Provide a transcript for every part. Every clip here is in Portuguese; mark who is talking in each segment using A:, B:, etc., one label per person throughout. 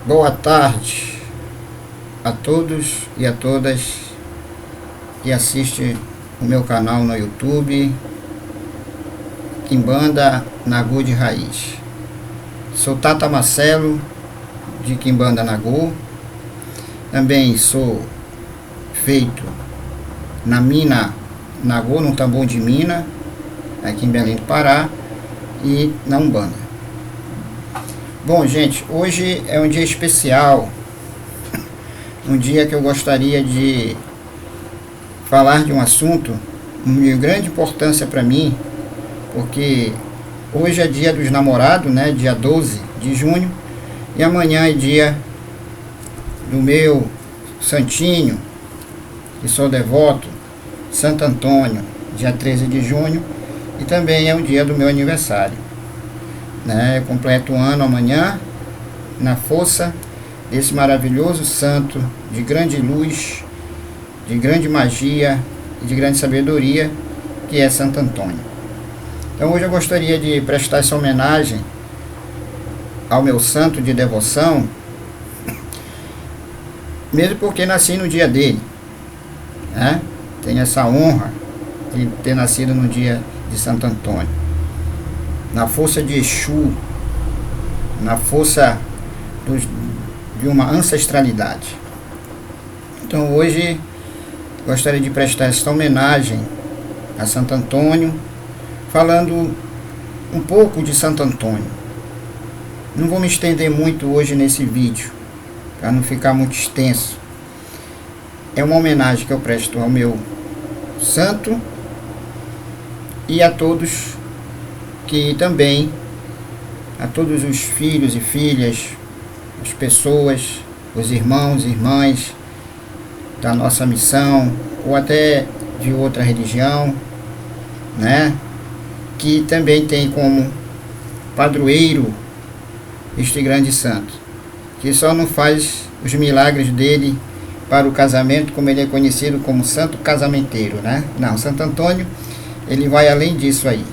A: Boa tarde a todos e a todas que assistem o meu canal no YouTube, Quimbanda Nagô de Raiz. Sou Tata Marcelo, de Quimbanda Nagô. Também sou feito na mina Nagô, no tambor de mina, aqui em Belém do Pará, e na Umbanda. Bom, gente, hoje é um dia especial, um dia que eu gostaria de falar de um assunto de grande importância para mim, porque hoje é dia dos namorados, né, dia 12 de junho, e amanhã é dia do meu santinho, que sou devoto, Santo Antônio, dia 13 de junho, e também é o dia do meu aniversário. Eu completo um ano amanhã, na força desse maravilhoso santo de grande luz, de grande magia e de grande sabedoria, que é Santo Antônio. Então hoje eu gostaria de prestar essa homenagem ao meu santo de devoção, mesmo porque nasci no dia dele, né? Tenho essa honra de ter nascido no dia de Santo Antônio, na força de Exu, na força de uma ancestralidade. Então hoje gostaria de prestar esta homenagem a Santo Antônio, falando um pouco de Santo Antônio. Não vou me estender muito hoje nesse vídeo, para não ficar muito extenso. É uma homenagem que eu presto ao meu santo e a todos que também, a todos os filhos e filhas, as pessoas, os irmãos e irmãs da nossa missão, ou até de outra religião, né, que também tem como padroeiro este grande santo, que só não faz os milagres dele para o casamento, como ele é conhecido como santo casamenteiro, né? Não, Santo Antônio, ele vai além disso aí.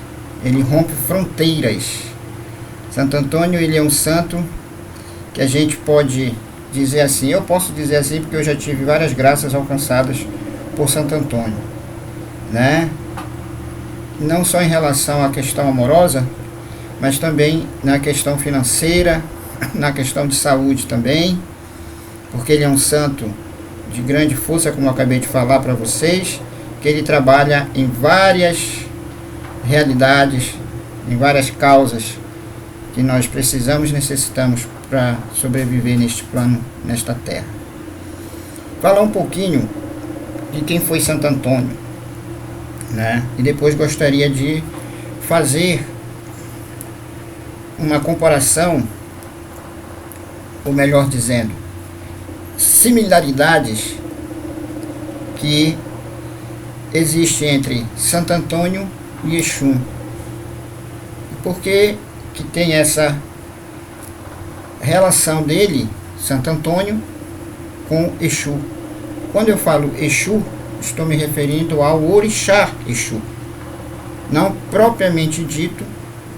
A: Ele rompe fronteiras. Santo Antônio, ele é um santo que a gente pode dizer assim, eu posso dizer assim porque eu já tive várias graças alcançadas por Santo Antônio, né? Não só em relação à questão amorosa, mas também na questão financeira, na questão de saúde também, porque ele é um santo de grande força, como eu acabei de falar para vocês, que ele trabalha em várias realidades, em várias causas que nós precisamos, necessitamos para sobreviver neste plano, nesta terra. Falar um pouquinho de quem foi Santo Antônio, né? E depois gostaria de fazer uma comparação, ou melhor dizendo, similaridades que existem entre Santo Antônio e Exu. Por que tem essa relação dele, Santo Antônio, com Exu? Quando eu falo Exu, estou me referindo ao orixá Exu, não propriamente dito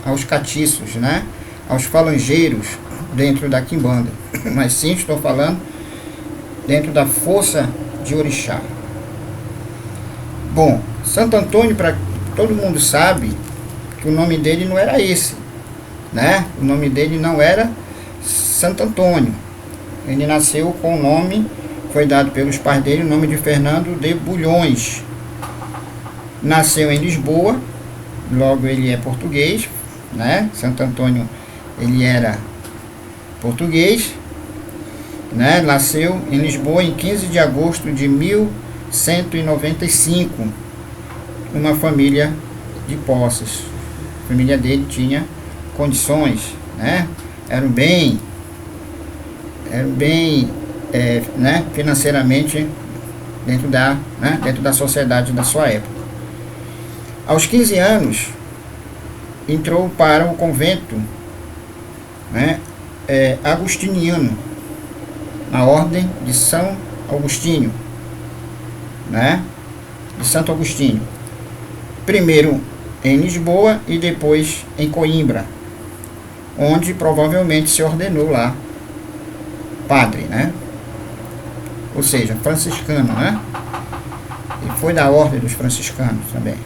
A: aos catiços, né? Aos falangeiros dentro da Quimbanda, mas sim estou falando dentro da força de orixá. Bom, Santo Antônio, para todo mundo sabe que o nome dele não era esse, né? O nome dele não era Santo Antônio. Ele nasceu com o nome, foi dado pelos pais dele, o nome de Fernando de Bulhões. Nasceu em Lisboa, logo ele é português, né? Santo Antônio, ele era português, né? Nasceu em Lisboa em 15 de agosto de 1195, uma família de posses. A família dele tinha condições, né? Eram bem, né, financeiramente dentro da sociedade da sua época. Aos 15 anos, entrou para o convento, né, agustiniano, na ordem de São Agostinho, né, de Santo Agostinho. Primeiro em Lisboa e depois em Coimbra, onde provavelmente se ordenou lá padre, né? Ou seja, franciscano, né? Ele foi da ordem dos franciscanos também.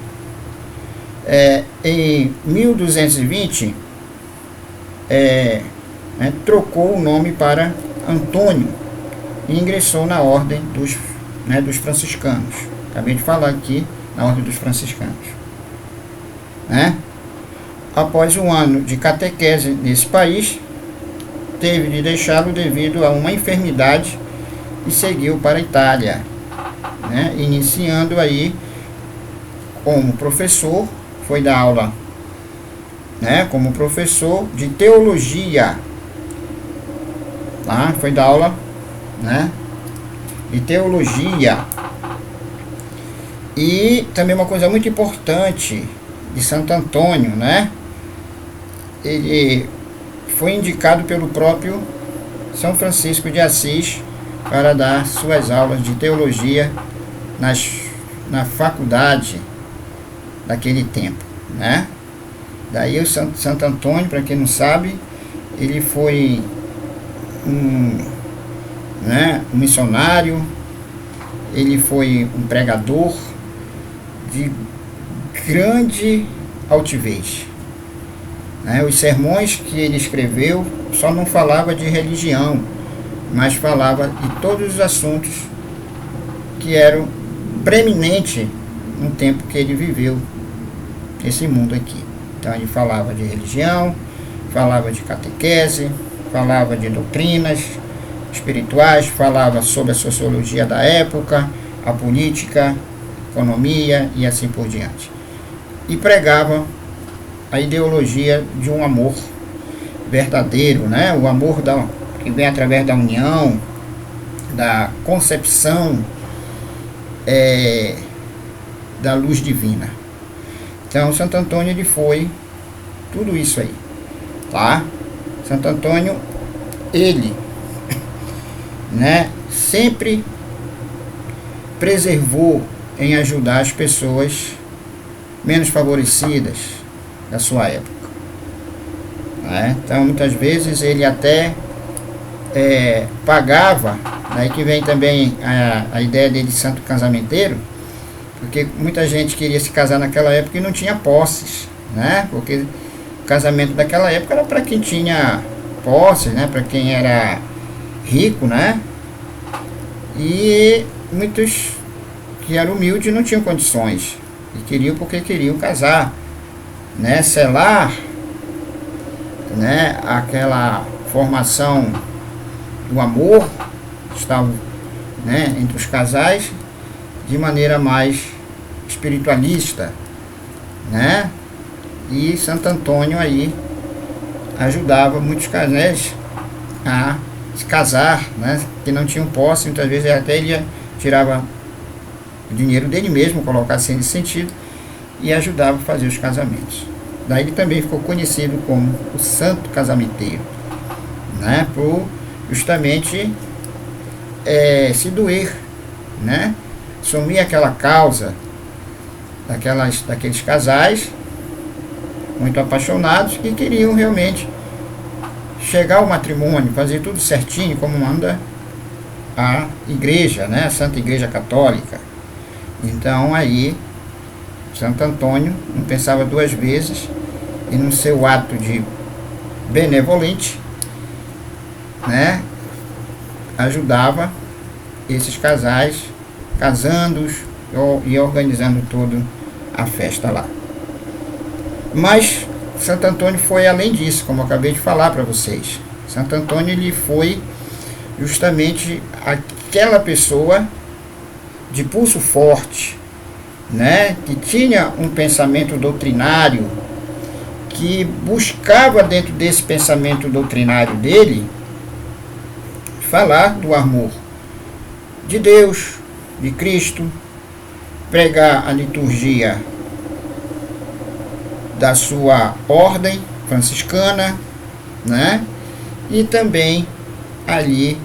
A: Em 1220, trocou o nome para Antônio e ingressou na ordem dos franciscanos. Acabei de falar aqui, na ordem dos franciscanos. Né? Após um ano de catequese nesse país, teve de deixá-lo devido a uma enfermidade e seguiu para a Itália, né? Iniciando aí como professor, foi dar aula, né? Como professor de teologia, tá? Foi dar aula, né? De teologia. E também uma coisa muito importante de Santo Antônio, né? Ele foi indicado pelo próprio São Francisco de Assis para dar suas aulas de teologia na faculdade daquele tempo, né? Daí o Santo Antônio, para quem não sabe, ele foi um missionário, ele foi um pregador de grande altivez, né? Os sermões que ele escreveu só não falava de religião, mas falava de todos os assuntos que eram preeminentes no tempo que ele viveu esse mundo aqui. Então ele falava de religião, falava de catequese, falava de doutrinas espirituais, falava sobre a sociologia da época, a política, economia e assim por diante. E pregava a ideologia de um amor verdadeiro, né? O amor que vem através da união, da concepção da luz divina. Então Santo Antônio, ele foi tudo isso aí, tá? Santo Antônio, ele, né, sempre preservou em ajudar as pessoas menos favorecidas da sua época, né? Então muitas vezes ele até pagava, daí que vem também a ideia dele de santo casamenteiro, porque muita gente queria se casar naquela época e não tinha posses, né? Porque o casamento daquela época era para quem tinha posses, né? Para quem era rico, né? E muitos que eram humildes não tinham condições e queriam porque queriam casar, né? Selar, né? Aquela formação do amor estava, né, entre os casais de maneira mais espiritualista, né? E Santo Antônio aí ajudava muitos casais a se casar, né? Que não tinham posse, muitas vezes até ele tirava o dinheiro dele mesmo, colocar assim nesse sentido, e ajudava a fazer os casamentos. Daí ele também ficou conhecido como o santo casamenteiro, né? Por justamente se doer, né? Assumir aquela causa daqueles casais muito apaixonados que queriam realmente chegar ao matrimônio, fazer tudo certinho como manda a igreja, né? A Santa Igreja Católica. Então aí Santo Antônio não pensava duas vezes e no seu ato de benevolente, né, ajudava esses casais, casando-os e organizando toda a festa lá. Mas Santo Antônio foi além disso, como eu acabei de falar para vocês. Santo Antônio, ele foi justamente aquela pessoa de pulso forte, né, que tinha um pensamento doutrinário, que buscava dentro desse pensamento doutrinário dele falar do amor de Deus, de Cristo, pregar a liturgia da sua ordem franciscana, né? E também ali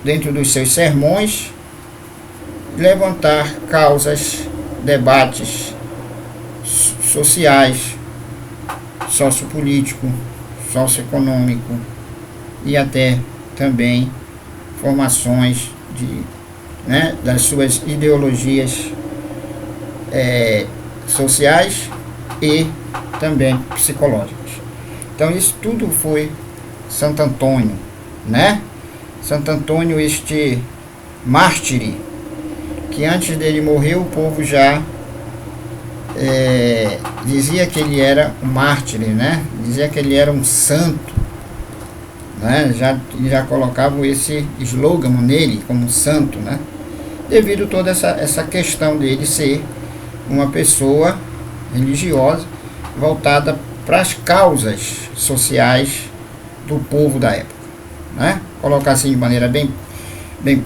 A: dentro dos seus sermões levantar causas, debates sociais, sociopolítico, socioeconômico, e até também formações das suas ideologias sociais e também psicológicas. Então isso tudo foi Santo Antônio, né? Santo Antônio, este mártir, que antes dele morrer o povo já dizia que ele era um mártir, né? Dizia que ele era um santo, né? Já colocavam esse slogan nele como santo, né? Devido a toda essa questão dele ser uma pessoa religiosa voltada para as causas sociais do povo da época, né? Colocar assim de maneira bem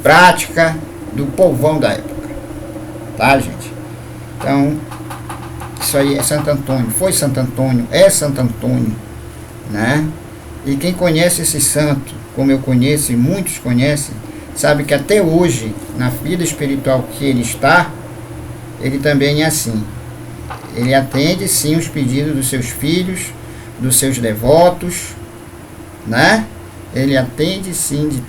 A: prática, do povão da época, tá, gente? Então isso aí é Santo Antônio, foi Santo Antônio, é Santo Antônio, né? E quem conhece esse santo, como eu conheço e muitos conhecem, sabe que até hoje, na vida espiritual que ele está, ele também é assim. Ele atende sim os pedidos dos seus filhos, dos seus devotos, né? Ele atende sim de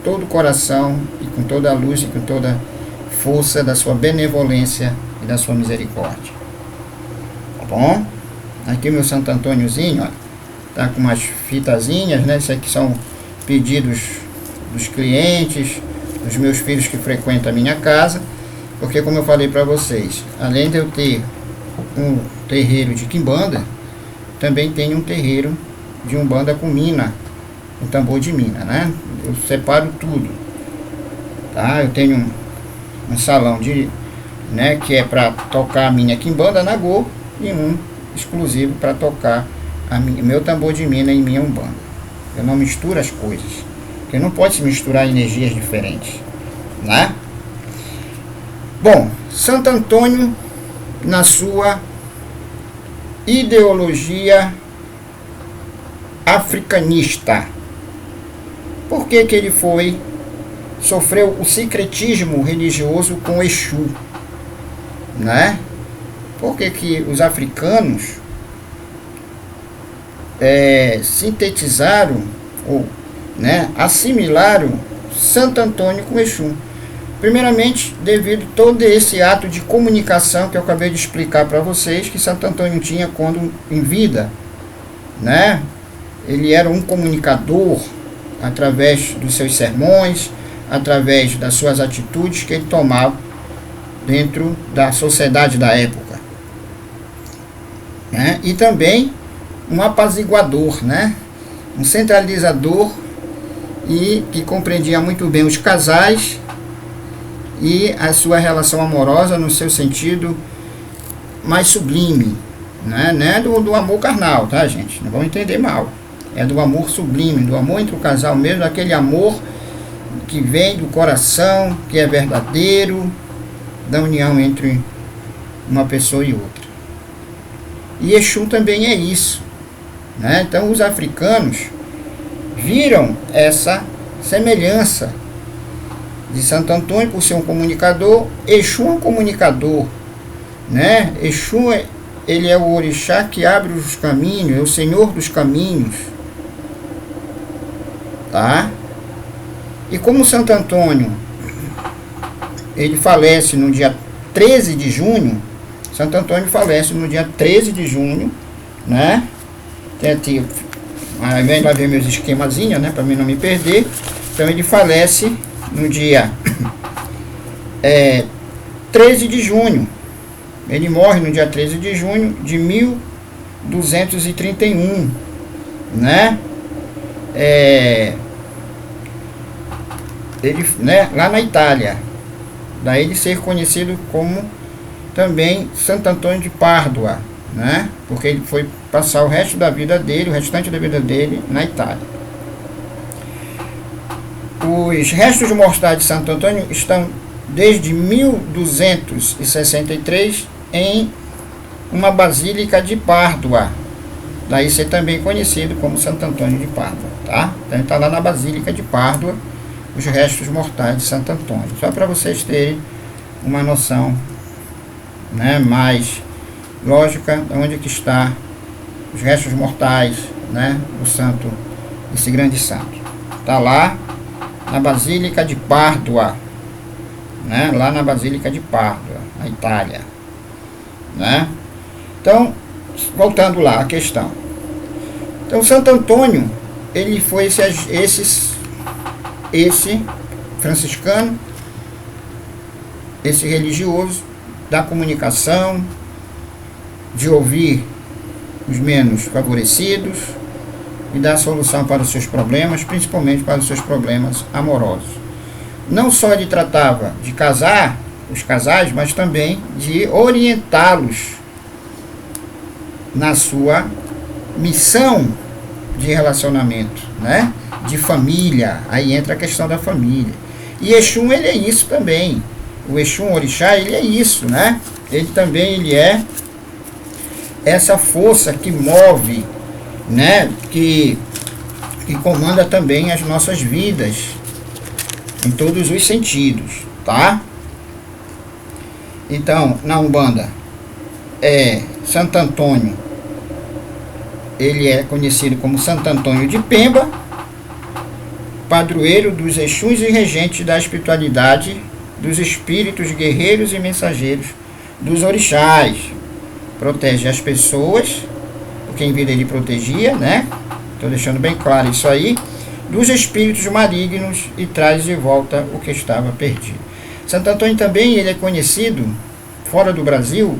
A: todo o coração e com toda a luz e com toda a força da sua benevolência e da sua misericórdia. Tá bom? Aqui meu Santo Antôniozinho, ó, tá com umas fitazinhas, né? Isso aqui são pedidos dos clientes, dos meus filhos que frequentam a minha casa, porque como eu falei para vocês, além de eu ter um terreiro de quimbanda, também tenho um terreiro de umbanda com mina, um tambor de mina, né? Eu separo tudo, tá? Eu tenho um salão que é para tocar a minha quimbanda nagô e um exclusivo para tocar meu tambor de mina e minha umbanda. Eu não misturo as coisas, porque não pode se misturar energias diferentes, né? Bom, Santo Antônio, na sua ideologia africanista, por que ele sofreu o sincretismo religioso com Exu, né? Por que os africanos sintetizaram ou assimilaram Santo Antônio com Exu? Primeiramente, devido a todo esse ato de comunicação que eu acabei de explicar para vocês, que Santo Antônio tinha quando em vida, né? Ele era um comunicador através dos seus sermões, através das suas atitudes que ele tomava dentro da sociedade da época, né? E também um apaziguador, né? Um centralizador e que compreendia muito bem os casais e a sua relação amorosa no seu sentido mais sublime, né? Não é do amor carnal, tá, gente? Não vão entender mal. É do amor sublime, do amor entre o casal mesmo, daquele amor que vem do coração, que é verdadeiro, da união entre uma pessoa e outra. E Exu também é isso, né? Então os africanos viram essa semelhança de Santo Antônio por ser um comunicador. Exu é um comunicador, né? Exu ele é o orixá que abre os caminhos, é o senhor dos caminhos, tá? E como Santo Antônio ele falece no dia 13 de junho, Santo Antônio falece no dia 13 de junho, né? Tem aí vai ver meus esquemazinhos, né, para mim não me perder. Então ele falece no dia 13 de junho. Ele morre no dia 13 de junho de 1231, né? Ele, né, lá na Itália. Daí ele ser conhecido como também Santo Antônio de Pádua, né? Porque ele foi passar o resto da vida dele, o restante da vida dele na Itália. Os restos mortais de Santo Antônio estão desde 1263 em uma basílica de Pádua. Daí ser também conhecido como Santo Antônio de Pádua, tá? Então está lá na basílica de Pádua os restos mortais de Santo Antônio. Só para vocês terem uma noção, né, mais lógica de onde que está os restos mortais, né, do Santo esse grande santo. Está lá na Basílica de Pádua, né? Lá na Basílica de Pádua, na Itália, né? Então, voltando lá à questão. Então, Santo Antônio, ele foi esse franciscano, esse religioso da comunicação, de ouvir os menos favorecidos e dar solução para os seus problemas, principalmente para os seus problemas amorosos. Não só ele tratava de casar os casais, mas também de orientá-los na sua missão de relacionamento, né? De família. Aí entra a questão da família. E Exum, ele é isso também. O Exum Orixá, ele é isso, né? Ele também, ele é essa força que move, né? Que comanda também as nossas vidas em todos os sentidos, tá? Então, na Umbanda, Santo Antônio, ele é conhecido como Santo Antônio de Pemba, padroeiro dos Exuns e regente da espiritualidade, dos espíritos guerreiros e mensageiros dos orixás. Protege as pessoas, porque em vida ele protegia, né? Estou deixando bem claro isso aí. Dos espíritos malignos e traz de volta o que estava perdido. Santo Antônio também, ele é conhecido fora do Brasil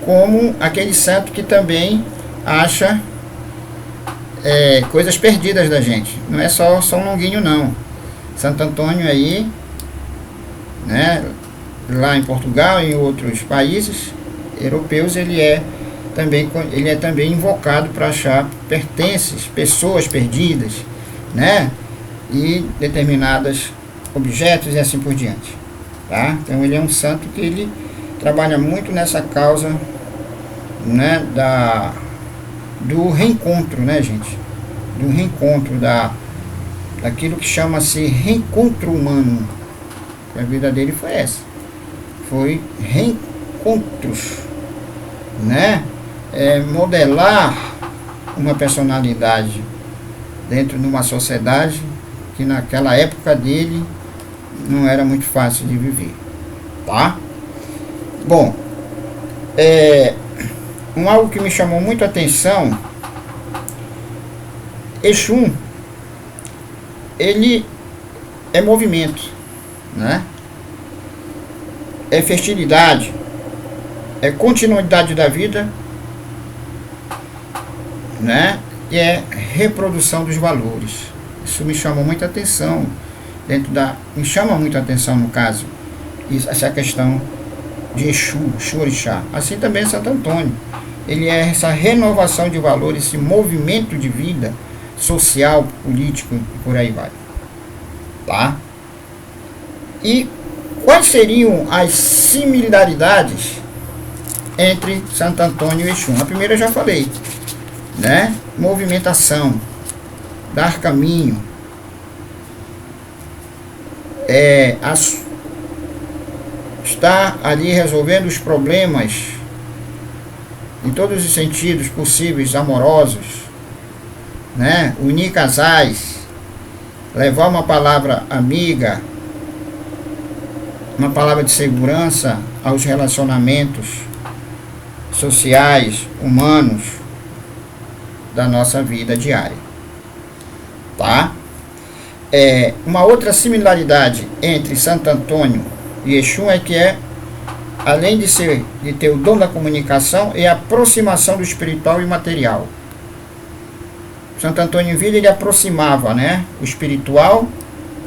A: como aquele santo que também acha coisas perdidas da gente. Não é só São Longuinho, não. Santo Antônio aí, né, lá em Portugal e em outros países europeus, ele é também invocado para achar pertences, pessoas perdidas, né, e determinados objetos e assim por diante, tá? Então ele é um santo que ele trabalha muito nessa causa, né, do reencontro, né, gente? Do reencontro, daquilo que chama-se reencontro humano. A vida dele foi essa. Foi reencontros, né? Modelar uma personalidade dentro de uma sociedade que naquela época dele não era muito fácil de viver, tá? Bom, algo que me chamou muito a atenção, Exum, ele é movimento, né? É fertilidade, é continuidade da vida, né? E é reprodução dos valores. Isso me chamou muita atenção me chama muita atenção no caso, essa questão de Exu Orixá. Assim também Santo Antônio, ele é essa renovação de valores, esse movimento de vida social, político e por aí vai, tá? E quais seriam as similaridades entre Santo Antônio e Exum? A primeira eu já falei, né? Movimentação, dar caminho, estar ali resolvendo os problemas em todos os sentidos possíveis, amorosos, né? Unir casais, levar uma palavra amiga, uma palavra de segurança aos relacionamentos sociais, humanos da nossa vida diária, tá? Uma outra similaridade entre Santo Antônio e Exum é que além de ter o dom da comunicação, é a aproximação do espiritual e material. Santo Antônio em vida, ele aproximava, né, o espiritual,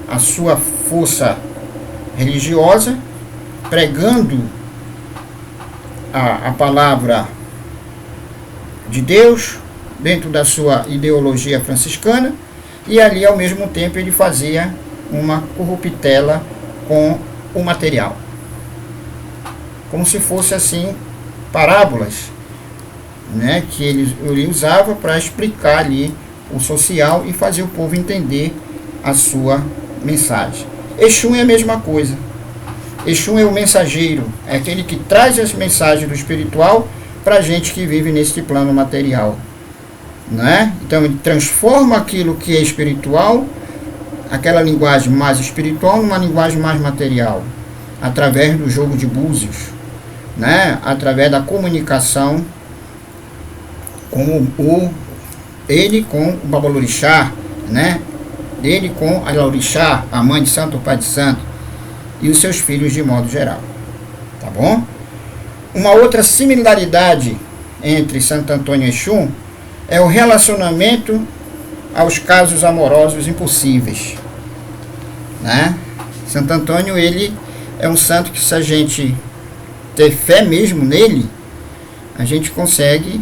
A: a sua força religiosa, pregando a palavra de Deus dentro da sua ideologia franciscana, e ali ao mesmo tempo ele fazia uma corruptela com o material, como se fosse assim parábolas, né, que ele usava para explicar ali o social e fazer o povo entender a sua mensagem. Exum é a mesma coisa. Exum é o mensageiro, é aquele que traz as mensagens do espiritual para a gente que vive neste plano material, né? Então ele transforma aquilo que é espiritual, aquela linguagem mais espiritual, numa linguagem mais material, através do jogo de búzios, né? Através da comunicação com ele com o Babalorixá, né? Ele com a Laurixá, a mãe de santo, o pai de santo, e os seus filhos de modo geral, tá bom? Uma outra similaridade entre Santo Antônio e Exu é o relacionamento aos casos amorosos impossíveis, né? Santo Antônio, ele é um santo que, se a gente ter fé mesmo nele, a gente consegue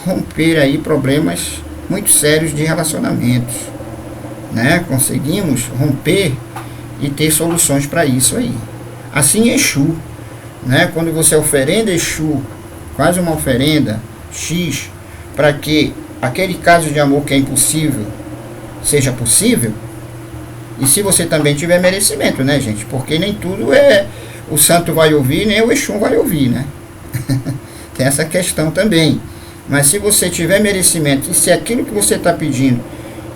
A: romper aí problemas muito sérios de relacionamentos, né? Conseguimos romper e ter soluções para isso aí. Assim Exu, né? Quando você oferenda Exu, faz uma oferenda X, para que aquele caso de amor que é impossível seja possível, e se você também tiver merecimento, né, gente? Porque nem tudo é o santo vai ouvir, nem o Exu vai ouvir, né? Tem essa questão também. Mas se você tiver merecimento, e se aquilo que você está pedindo,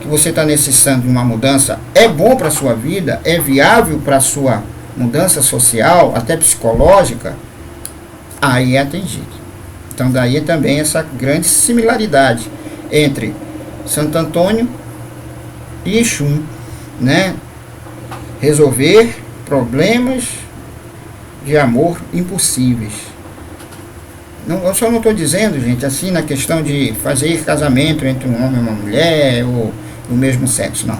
A: que você está necessitando de uma mudança, é bom para a sua vida, é viável para a sua mudança social, até psicológica, aí é atendido. Então daí é também essa grande similaridade entre Santo Antônio e Exu, né? Resolver problemas de amor impossíveis. Eu só não estou dizendo, gente, assim, na questão de fazer casamento entre um homem e uma mulher, ou do mesmo sexo, não.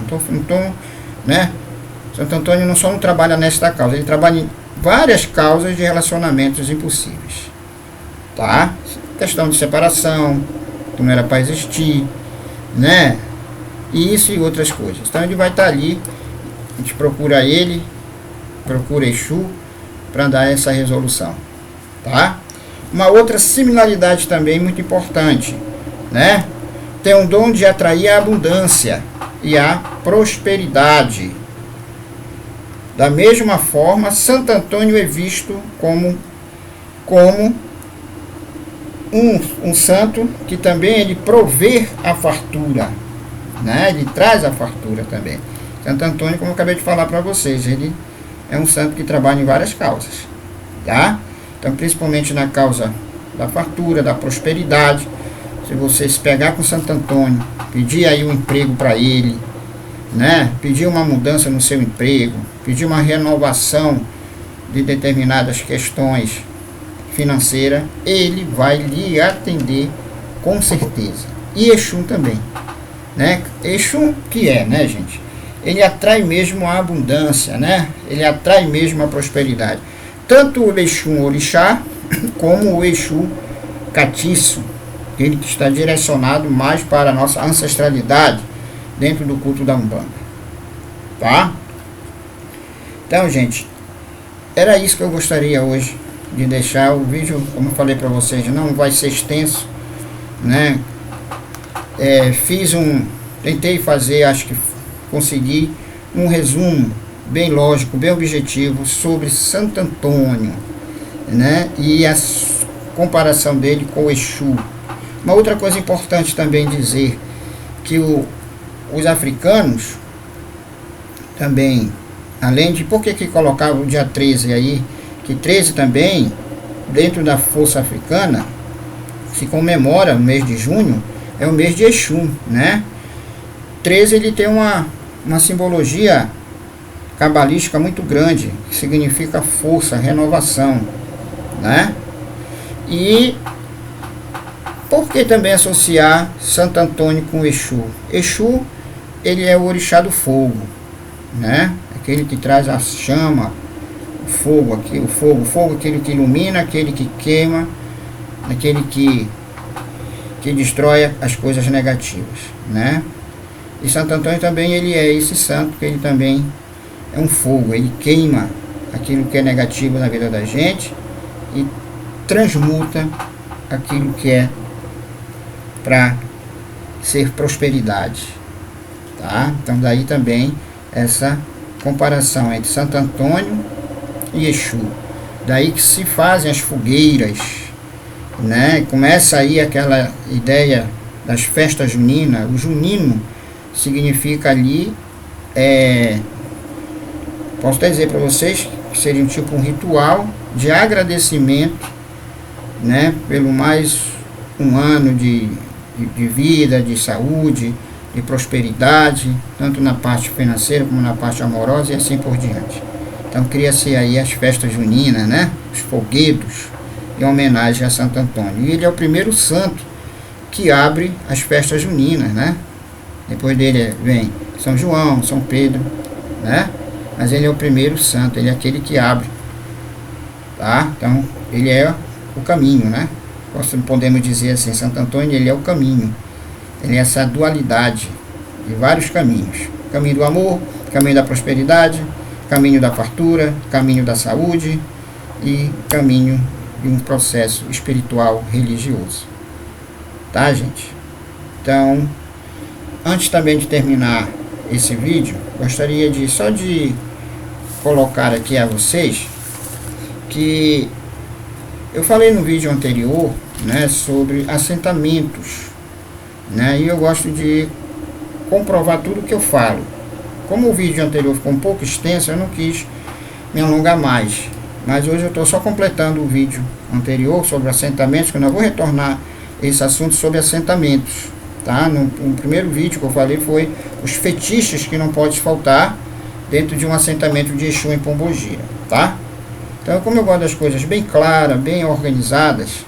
A: Né? Santo Antônio não trabalha nesta causa, ele trabalha em várias causas de relacionamentos impossíveis, tá? Questão de separação, que não era para existir, né? Isso e outras coisas. Então ele vai estar ali, a gente procura ele, procura Exu, para dar essa resolução, tá? Uma outra similaridade também muito importante, né? Tem um dom de atrair a abundância e a prosperidade. Da mesma forma, Santo Antônio é visto como um santo que também ele provê a fartura, né? Ele traz a fartura também. Santo Antônio, como eu acabei de falar para vocês, ele é um santo que trabalha em várias causas, tá? Então, principalmente na causa da fartura, da prosperidade. Se você se pegar com Santo Antônio, pedir aí um emprego para ele, né? Pedir uma mudança no seu emprego, pedir uma renovação de determinadas questões financeiras, ele vai lhe atender com certeza. E Exu também, né? Exu que é, né, gente? Ele atrai mesmo a abundância, né? Ele atrai mesmo a prosperidade. Tanto o Exu Orixá, como o Exu Catiço, ele que está direcionado mais para a nossa ancestralidade dentro do culto da Umbanda, tá? Então, gente, era isso que eu gostaria hoje de deixar. O vídeo, como eu falei para vocês, não vai ser extenso, né? Tentei fazer, acho que consegui um resumo bem lógico, bem objetivo sobre Santo Antônio, né? E a comparação dele com o Exu. Uma outra coisa importante também dizer que os africanos também, além de, por que colocava o dia 13 aí, que 13 também, dentro da força africana, se comemora o mês de junho, é o mês de Exu, né? 13 ele tem uma simbologia cabalística muito grande, que significa força, renovação, né? E por que também associar Santo Antônio com Exu? Exu, ele é o orixá do fogo, né? Aquele que traz a chama, o fogo, o fogo, aquele que ilumina, aquele que queima, aquele que destrói as coisas negativas, né? E Santo Antônio também, ele é esse santo, que ele também é um fogo, ele queima aquilo que é negativo na vida da gente e transmuta aquilo que é para ser prosperidade, tá? Então daí também essa comparação entre Santo Antônio e Exu. Daí que se fazem as fogueiras, né? Começa aí aquela ideia das festas juninas. O junino significa ali, posso até dizer para vocês que seria tipo um ritual de agradecimento, né, pelo mais um ano de vida, de saúde, de prosperidade, tanto na parte financeira como na parte amorosa e assim por diante. Então cria-se aí as festas juninas, né, os foguetos, em homenagem a Santo Antônio. E ele é o primeiro santo que abre as festas juninas, né? Depois dele vem São João, São Pedro, né? Mas ele é o primeiro santo, ele é aquele que abre, tá? Então ele é o caminho, né? Podemos dizer assim, Santo Antônio, ele é o caminho. Ele é essa dualidade de vários caminhos. Caminho do amor, caminho da prosperidade, caminho da fartura, caminho da saúde e caminho de um processo espiritual religioso. Tá, gente? Então, antes também de terminar esse vídeo, gostaria de só de colocar aqui a vocês que eu falei no vídeo anterior, né, sobre assentamentos, né, e eu gosto de comprovar tudo que eu falo. Como o vídeo anterior ficou um pouco extenso, eu não quis me alongar mais, mas hoje eu estou só completando o vídeo anterior sobre assentamentos, que eu não vou retornar esse assunto sobre assentamentos, tá? No primeiro vídeo que eu falei foi os fetiches que não pode faltar dentro de um assentamento de Exu em Pombogira, tá? Então, como eu gosto das coisas bem claras, bem organizadas,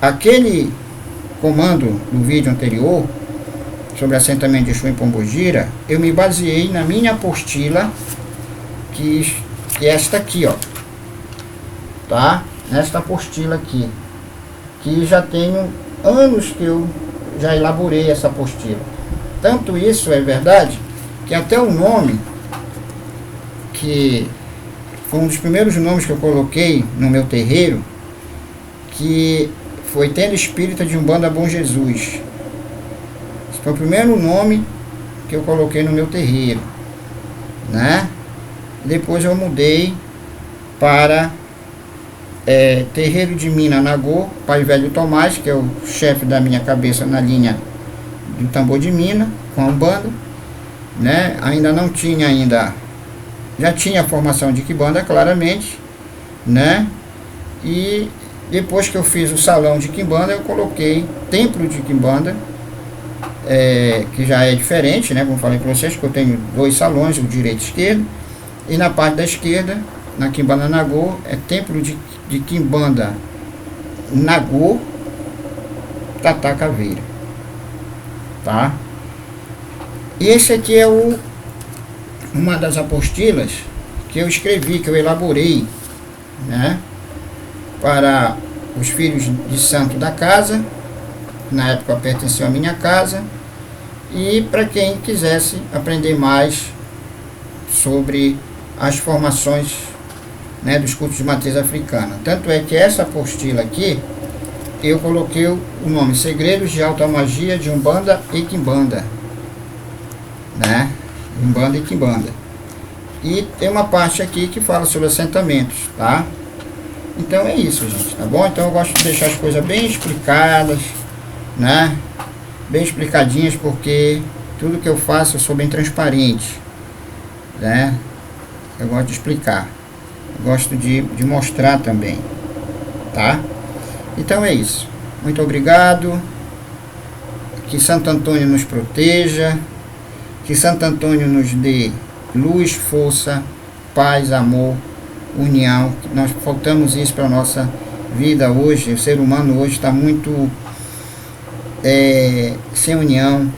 A: aquele comando do vídeo anterior sobre assentamento de Exu em Pombogira, eu me baseei na minha apostila, que é esta aqui, ó, tá? Nesta apostila aqui, que já tenho anos que eu já elaborei essa apostila. Tanto isso é verdade, que até o nome, que foi um dos primeiros nomes que eu coloquei no meu terreiro, que foi Tenda Espírita de Umbanda Bom Jesus. Esse foi o primeiro nome que eu coloquei no meu terreiro, né? Depois eu mudei para Terreiro de Mina Nagô, Pai Velho Tomás, que é o chefe da minha cabeça na linha do tambor de Mina, com a Umbanda, né? Ainda não tinha já tinha a formação de Quimbanda, claramente, né? E depois que eu fiz o salão de Quimbanda, eu coloquei Templo de Quimbanda, que já é diferente, né? Como falei para vocês, que eu tenho 2 salões, o direito e esquerdo, e na parte da esquerda, na Quimbanda Nagô, é Templo de Quimbanda Nagô Tatá Caveira, tá? E esse aqui é uma das apostilas que eu escrevi, que eu elaborei, né, para os filhos de santo da casa, na época pertenceu à minha casa, e para quem quisesse aprender mais sobre as formações, né, dos cultos de matriz africana. Tanto é que essa apostila aqui, eu coloquei o nome Segredos de Alta Magia de Umbanda e Quimbanda, né? Umbanda e Quimbanda. E tem uma parte aqui que fala sobre assentamentos, tá? Então é isso, gente, tá bom? Então eu gosto de deixar as coisas bem explicadas, né? Bem explicadinhas, porque tudo que eu faço eu sou bem transparente, né? Eu gosto de explicar, eu gosto de mostrar também, tá? Então é isso. Muito obrigado. Que Santo Antônio nos proteja. Que Santo Antônio nos dê luz, força, paz, amor, união. Nós faltamos isso para a nossa vida hoje. O ser humano hoje está muito sem união,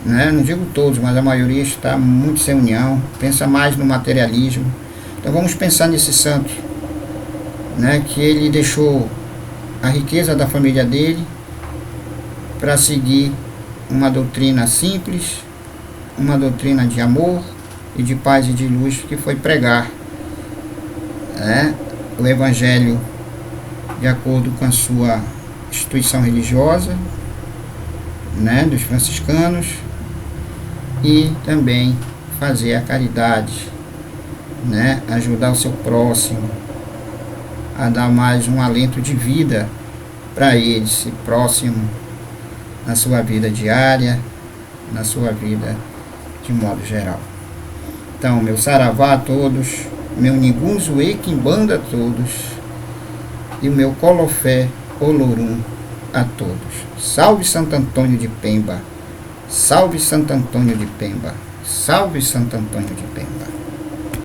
A: né? Não digo todos, mas a maioria está muito sem união. Pensa mais no materialismo. Então vamos pensar nesse santo, né? Que ele deixou a riqueza da família dele para seguir uma doutrina simples, uma doutrina de amor e de paz e de luz, que foi pregar, né, o Evangelho de acordo com a sua instituição religiosa, né, dos franciscanos, e também fazer a caridade, né, ajudar o seu próximo, a dar mais um alento de vida para ele, esse próximo, na sua vida diária, na sua vida de modo geral. Então, meu saravá a todos, meu nigunzo e quimbanda a todos, e o meu colofé olorum a todos. Salve Santo Antônio de Pemba, salve Santo Antônio de Pemba, salve Santo Antônio de Pemba.